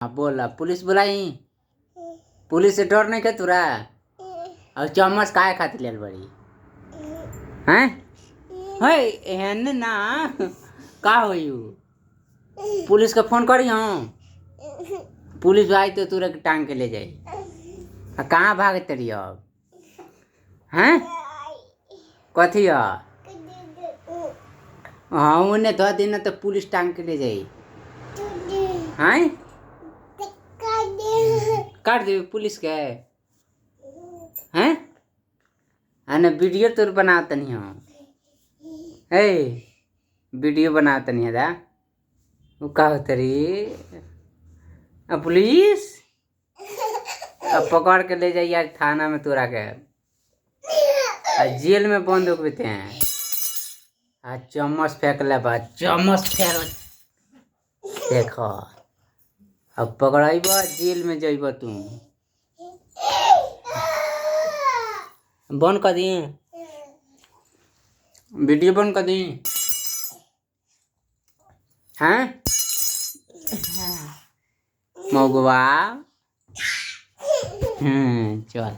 हाँ बोला पुलिस बुलाई। पुलिस से डर नहीं के तुरा। और चम्मच काहे खातिर लेल बड़ी हैं? है एहन ना का होई पुलिस का फोन करी हम। पुलिस आई तो तुरा के टांग के ले जाई। कहाँ भागत रही अब हैं? कथी हाँ उन्हें धो देना तो पुलिस टांग के ले जाई हैं? काट दे पुलिस के हैं? अने वीडियो तोर बनाता नहीं हम है वीडियो बनाता नहीं है वो का होता रही पुलिस अब पकड़ के ले जाइए आज थाना में तोरा के जेल में बंद हो गए हैं। आज चम्मच फेंक ले बा चम्मच फेंक देखो अब पकड़ाई जेल में जाइब तू। बंद कर दी वीडियो बंद कर दी हैं? मगवा चल।